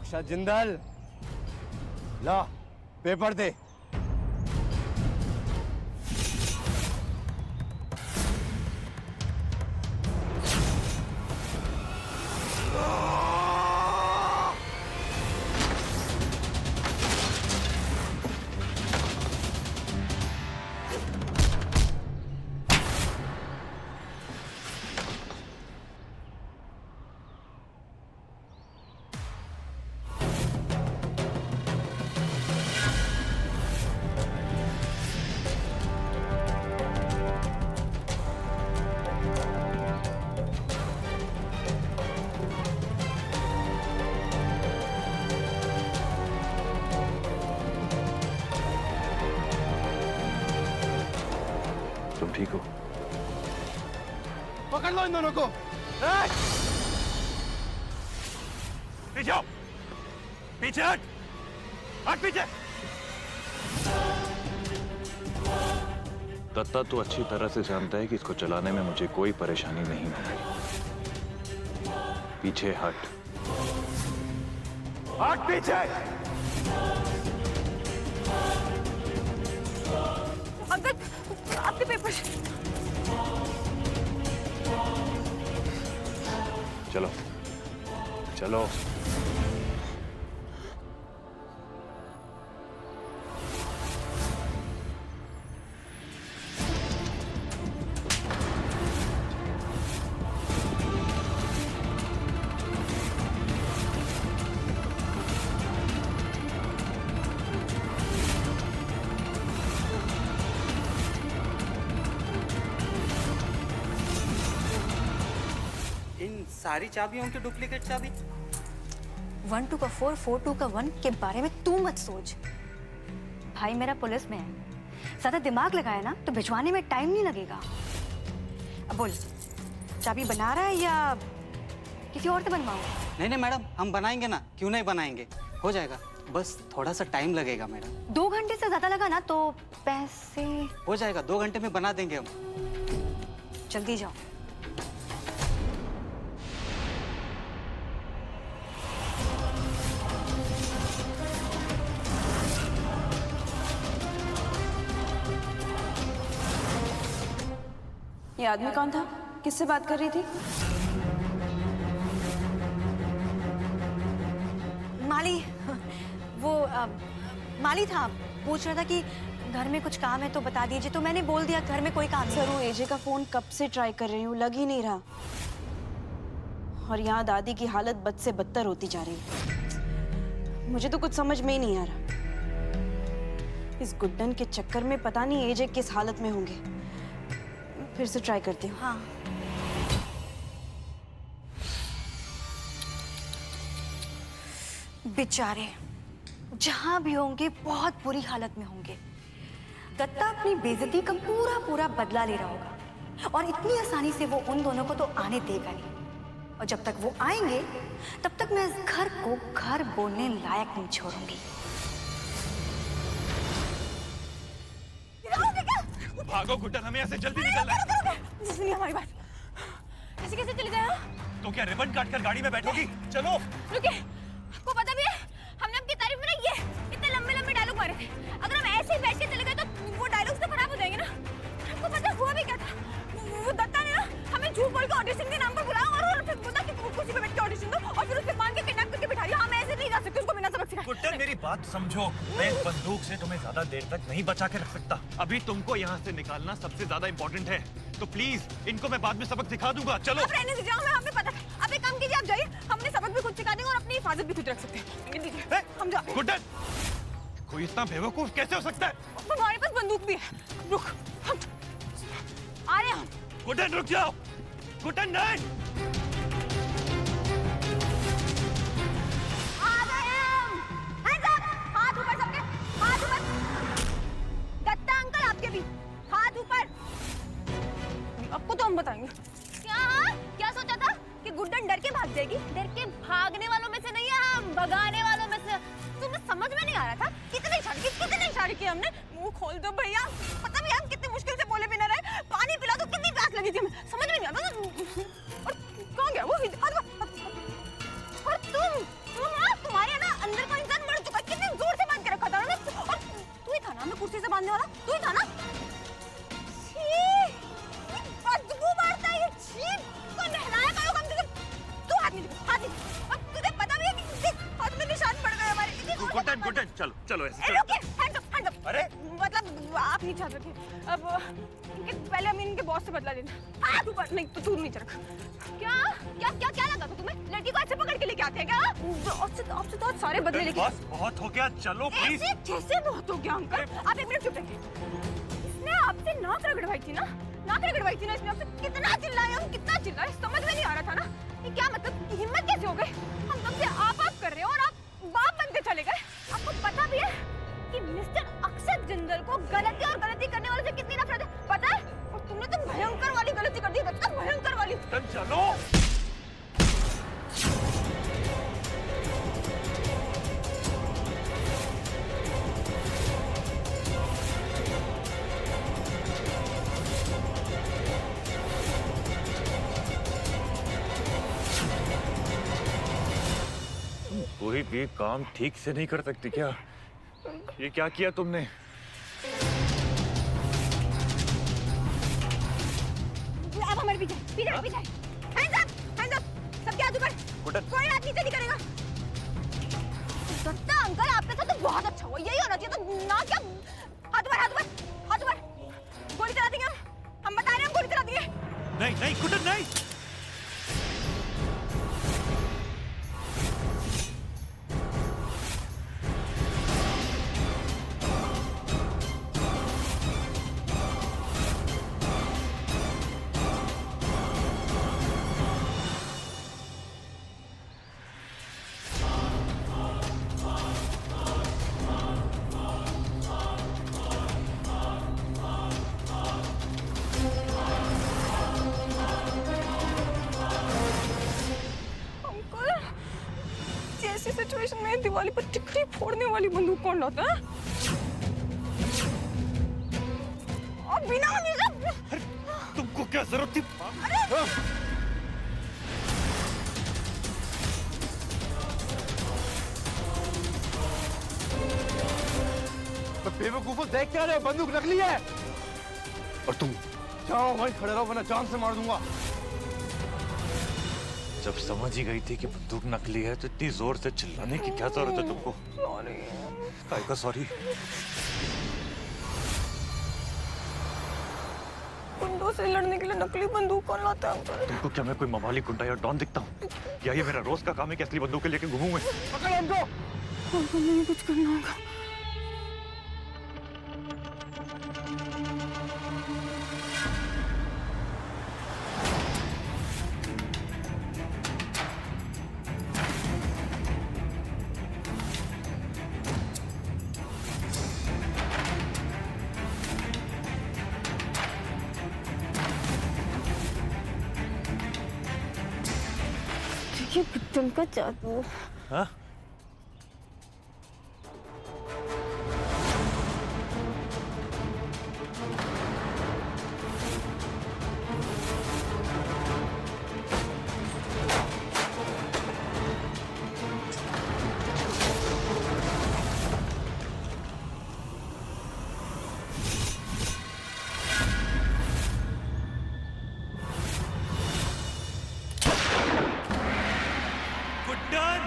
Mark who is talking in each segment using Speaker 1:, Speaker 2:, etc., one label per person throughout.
Speaker 1: रक्षा जिंदल, ला paper दे।
Speaker 2: तुम ठीक हो?
Speaker 1: पकड़ लो इन दोनों को।
Speaker 2: पीछे आओ, पीछे हट, हट पीछे। दत्ता तो अच्छी तरह से जानता है कि इसको चलाने में मुझे कोई परेशानी नहीं होगी। पीछे हट, हट पीछे।
Speaker 3: अंकल, आपके पेपर।
Speaker 2: चलो चलो।
Speaker 4: सारी चाबियों की डुप्लीकेट चाबी।
Speaker 3: 1 2 का 4 4 2 का 1 के बारे में तू मत सोच। भाई मेरा पुलिस में है, ज्यादा दिमाग लगाया ना तो भिजवाने में टाइम नहीं लगेगा। अब बोल, चाबी बना रहा है या किसी और से बनवाऊं?
Speaker 4: नहीं नहीं मैडम, हम बनाएंगे ना, क्यों नहीं बनाएंगे, हो जाएगा, बस थोड़ा सा टाइम लगेगा मैडम।
Speaker 3: 2 घंटे से ज्यादा लगा ना तो पैसे।
Speaker 4: हो जाएगा, 2 घंटे में बना देंगे हम।
Speaker 3: जल्दी जाओ।
Speaker 5: ये आदमी कौन था? किससे बात कर रही थी?
Speaker 3: माली, वो माली था, पूछ रहा था कि घर में कुछ काम है तो बता दीजिए, तो मैंने बोल दिया घर में कोई काम नहीं।
Speaker 5: जरूर एजे का फोन कब से ट्राई कर रही हूँ, लग ही नहीं रहा। और यहाँ दादी की हालत बद से बदतर होती जा रही है। मुझे तो कुछ समझ में ही नहीं आ रहा। इस गुड्डन के चक्कर में पता नहीं एजे किस हालत में होंगे। फिर से ट्राई करती हूँ।
Speaker 3: हाँ। बेचारे जहां भी होंगे बहुत बुरी हालत में होंगे। दत्ता अपनी बेइज्जती का पूरा पूरा बदला ले रहा होगा और इतनी आसानी से वो उन दोनों को तो आने देगा नहीं। और जब तक वो आएंगे तब तक मैं इस घर को घर बोलने लायक नहीं छोड़ूंगी।
Speaker 2: भागो गुड्डन, हमें ऐसे जल्दी निकलना है।
Speaker 3: सुनिए हमारी बात, ऐसे कैसे चले गए?
Speaker 2: तो क्या रिबन काट कर गाड़ी में बैठोगी? चलो।
Speaker 3: रुकिए, आपको पता भी है हमने आपकी तारीफ में ना ये इतने लंबे लंबे डायलॉग मारे थे। अगर हम ऐसे ही बैठ के चले गए तो वो डायलॉग्स तो खराब हो जाएंगे ना। आपको पता हुआ भी क्या था? वो दत्ता ने ना हमें झूठ बोल के ऑडिशन के नाम पर बुलाया और फिर बोला कि कुर्सी पे बैठ के ऑडिशन दो और फिर उसके मान के किडनैप करके बिठा दिया। हम ऐसे नहीं जा सकते, उसको बिना सबक सिखाए।
Speaker 2: गुड्डन मेरी बात समझो, मैं इस बंदूक से तुम्हें ज्यादा देर तक नहीं बचा के रख सकता। अभी तुमको यहाँ से निकालना सबसे ज्यादा इम्पोर्टेंट है, तो प्लीज इनको मैं बाद में सबक सिखा दूंगा। चलो।
Speaker 3: आप रहने दीजिए, हमें पता था। अब एक काम कीजिए, आप जाइए, हमने सबक भी खुद सिखा देंगे और अपनी हिफाजत भी खुद रख सकते हैं। हम जाओ।
Speaker 2: गुड्डन, कोई इतना बेवकूफ कैसे हो सकता है?
Speaker 3: हमारे पास बंदूक भी है। रुक, हम आ रहे हैं।
Speaker 2: गुड्डन रुक जाओ। गुड्डन नहीं।
Speaker 3: आ गए हम। Hands up! हाथ ऊपर सबके, हाथ ऊपर। दत्ता अंकल आपके भी, हाथ ऊपर।
Speaker 5: आपको तो हम बताएंगे।
Speaker 3: क्या सोचा था कि गुड्डन डर के भाग जाएगी? डर के भागने वालों में से नहीं है, हम भगाने वालों में से। तुम्हें समझ में नहीं आ रहा था? कितने इशारे किए हमने। मुंह खोल दो भैया, पता भी हम कितनी मुश्किल से बोले बिना रहे। पानी पिला दो, कितनी प्यास लगी थी हमें, समझ में नहीं आता। और कहाँ गया वो? और तुम तुम्हारे कान में कुर्सी से बांधने वाला तू ही था ना? छी, बदबू मारता है ये, छी, तो नहलाया करो कम से कम। तू हाथ नीचे, हाथ नीचे। अब तुझे पता भी है कि देख, हाथ में निशान पड़ गए हमारे।
Speaker 2: गुड्डन, चलो चलो ऐसे
Speaker 3: ए,
Speaker 2: चलो।
Speaker 3: रुकिए, hands up, hands up।
Speaker 2: अरे
Speaker 3: मतलब आप नीचे हाथ रखिए। अब पहले हम इनके बॉस से बदला लेना। हाथ ऊपर नहीं तो तू नीचे रख। क्या क्या क्या क्या लगा था तुम्हें? लड़की को ऐसे पकड़ के लेके आते हैं क्या? आपसे तो सारे बदले लेके।
Speaker 2: बस बहुत हो गया, चलो प्लीज।
Speaker 3: ऐसे कैसे बहुत हो गया अंकल? आप एक मिनट चुप रहिए। इसने आपसे नाक रगड़वाई थी ना? नाक रगड़वाई थी ना इसने आपसे? कितना चिल्लाए हम, कितना चिल्लाए, समझ में नहीं आ रहा था ना? ये क्या मतलब, हिम्मत कैसे हो गई? हम तब से आप कर रहे हो और आप बाप बनते चले गए। आपको पता भी है कि मिस्टर अक्षत जिंदल को गलती और गलती करने वाले से कितनी नफरत है, पता है? और तुमने तो भयंकर वाली गलती कर दी, मतलब भयंकर वाली।
Speaker 2: चलो कोई भी काम ठीक से नहीं कर सकती क्या? ये क्या किया तुमने?
Speaker 3: अब हमारे पीछे पीछे पीछे। Hands up, hands up. सबके हाथ ऊपर।
Speaker 2: गुड्डन।
Speaker 3: कोई हाथ नीचे नहीं करेगा। दत्ता अंकल आपके साथ तो बहुत अच्छा हुआ, यही होना चाहिए तो ना। क्या हाथ ऊपर, हाथ ऊपर, हाथ ऊपर। गोली चला देंगे हम बता रहे हैं, हम गोली चला देंगे।
Speaker 2: नहीं नहीं गुड्डन नहीं।
Speaker 3: अंकल, ऐसी सिचुएशन में दिवाली पर टिकरी फोड़ने वाली बंदूक कौन लाता है? और बिना हमेशा।
Speaker 2: तुमको क्या जरूरत थी?
Speaker 1: तो बेवकूफो देख क्या रहे हो? बंदूक नकली है।
Speaker 2: और तुम
Speaker 1: जाओ वहीं खड़े रहो वरना जान से मार दूंगा।
Speaker 2: जब समझ ही गई थी कि बंदूक नकली है तो इतनी जोर से चिल्लाने की क्या जरूरत है तुमको? काय का सॉरी?
Speaker 3: गुंडों से लड़ने के लिए नकली बंदूक कौन लाता है अंकल?
Speaker 2: तुमको क्या मैं कोई मवाली गुंडा या डॉन दिखता हूँ? या ये मेरा रोज का काम है कि असली बंदूकें लेके घूमूं मैं?
Speaker 1: पकड़ हमको।
Speaker 3: अंकल मुझे कुछ करना होगा। देखिए बुद्धन का जादू।
Speaker 2: हाँ? गुड्डन!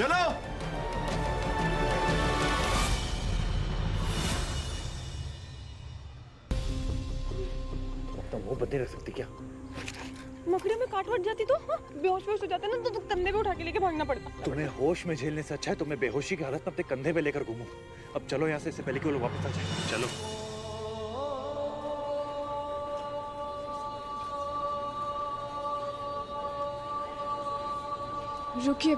Speaker 6: चलो।
Speaker 2: तो वो बंदे रख सकती क्या?
Speaker 3: मकड़ी में काट वट जाती तो बेहोश हो जाते ना, तो कंधे पे उठा के लेके भागना पड़ता।
Speaker 2: तुम्हें होश में झेलने से अच्छा है तुम्हें बेहोशी की हालत में अपने कंधे पे लेकर घूमूं। अब चलो यहाँ से, इससे पहले कि वो लोग वापस आ जाए। चलो।
Speaker 7: रुकिए,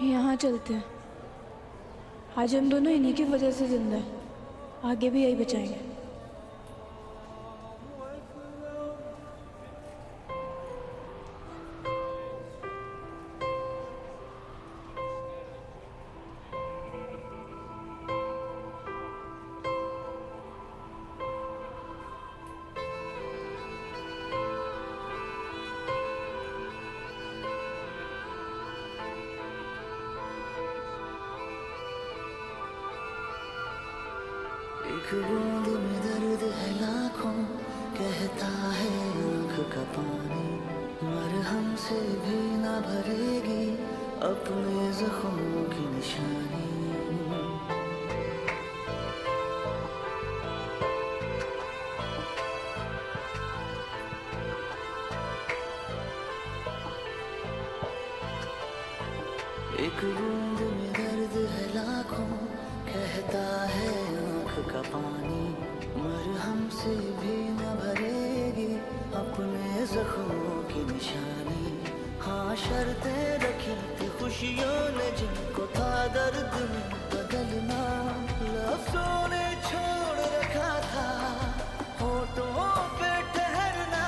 Speaker 7: यहाँ चलते हैं। आज हम दोनों इन्हीं की वजह से जिंदा हैं, आगे भी यही बचाएंगे।
Speaker 8: एक बूंद में दर्द है लाखों, कहता है आँख का पानी, मरहम से भी ना भरेगी अपने जख्मों की निशानी। एक बूंद में दर्द है लाखों, कहता है आँख का पानी, मरहम से भी न भरेगी अपने जख्मों की निशानी। हाँ शर्तें रखी थी खुशियों ने जिनको था दर्द में बदलना, लफ्जों ने छोड़ रखा था होठों पे ठहरना।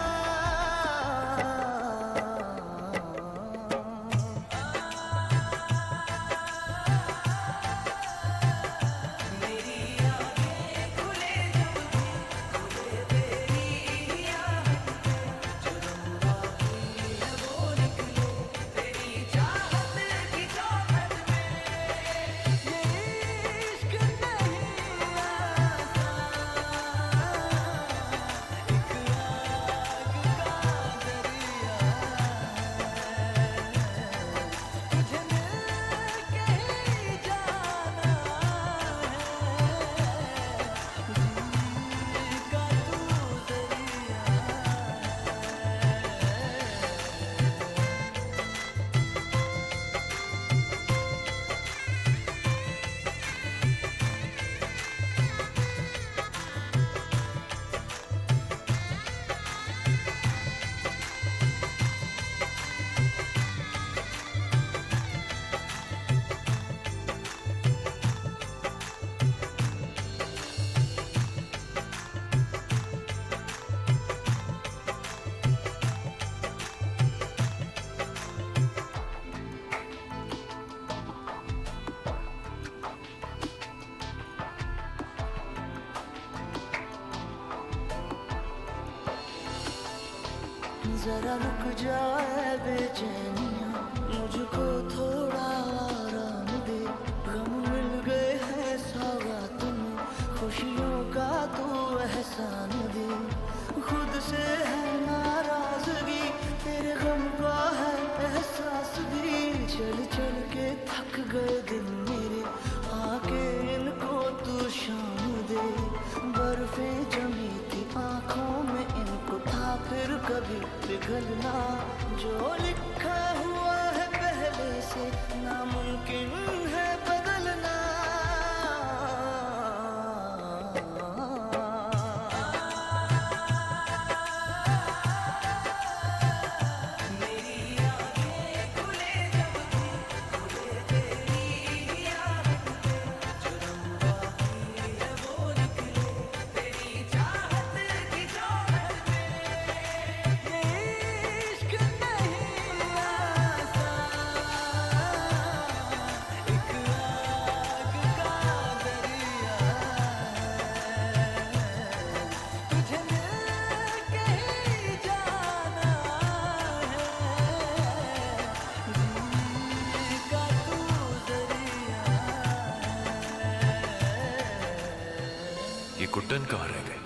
Speaker 8: जरा रुक जाए बेचैनियाँ, मुझको थोड़ा आराम दे, गम मिल गए हैं सौगात में, खुशियों का तू एहसान दे। खुद से है नाराजगी, तेरे गम का है एहसास भी, चल चल के थक गए दिन मेरे, आके इनको तू शाम दे। बर्फें जमी थी आँखों में इनको था फिर कभी पिघलना, जो लिखा हुआ है पहले से नामुमकिन है बदलना।
Speaker 6: ये गुड्डन कहाँ रह गए?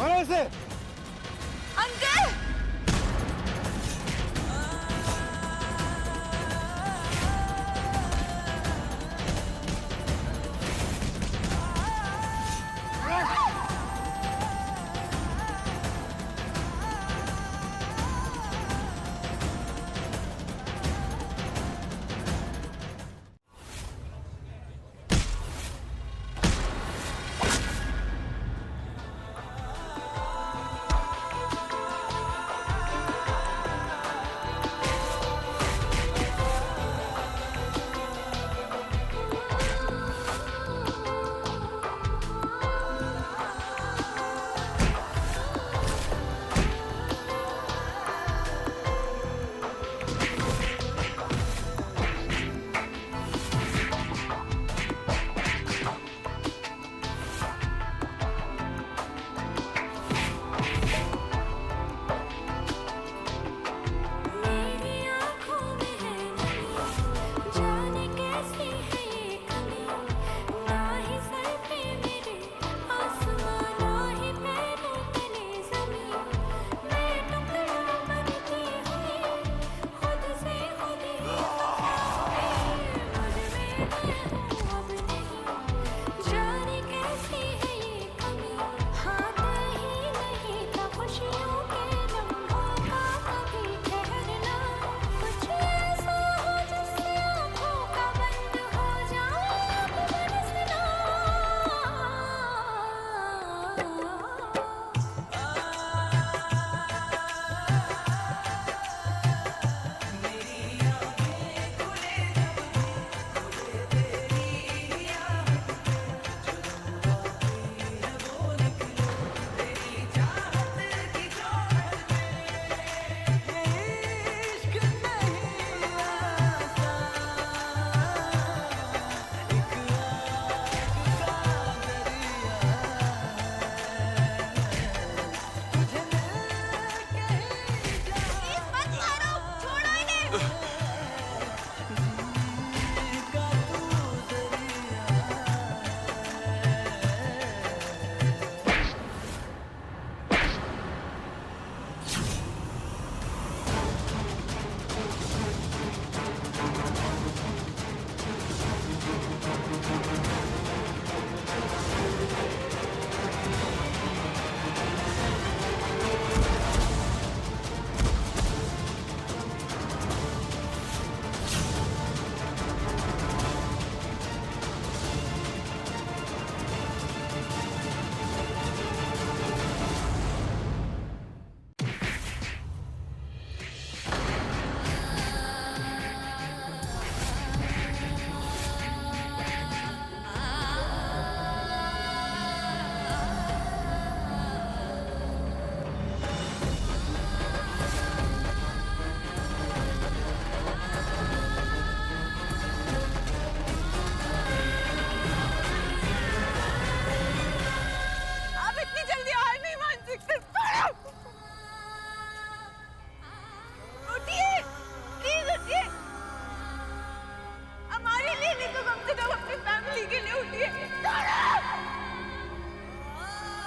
Speaker 1: पकड़ो इसे।
Speaker 3: अंकल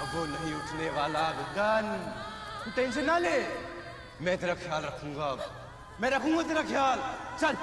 Speaker 1: वो नहीं उठने वाला गुगन, तू टेंशन ना ले, मैं तेरा ख्याल रखूंगा। मैं रखूंगा तेरा ख्याल। चल